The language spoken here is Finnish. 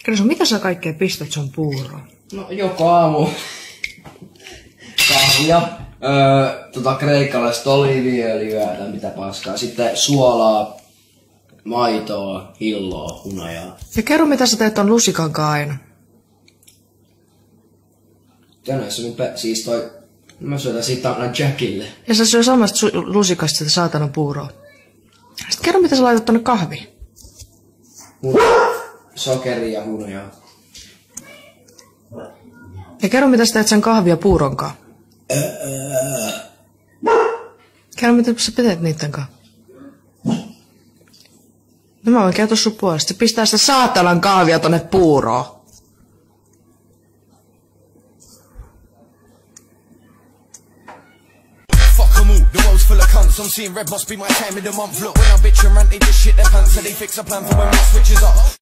Kerro, mitä sä kaikkea pistät sun puuroon? No joka aamu. Kahvia, kreikkalaista oliiviöljyä tai mitä paskaa. Sitten suolaa, maitoa, hilloa, hunajaa. Ja kerro, mitä sä teet ton lusikan kanssa aina? Tänään se siis toi... Mä syötän siitä aina Jackille. Ja sä syö samasta lusikasta sitä saatana puuroa. Sitten kerro, mitä sä laitat tonne kahviin. Sokeri ja hunajaa. Ja kerro, mitä sä teet sen kahvia puuronkaan. Kerro, mitä sä teet niitten kanssa. No mä voin kertoa sun puolesta. Se pistää sitä saatanan kahvia tonne puuroon. The world's full of cunts, I'm seeing red, must be my time of the month. Look, when I bitch and rant, they just shit their pants, so they fix a plan for when it switches up.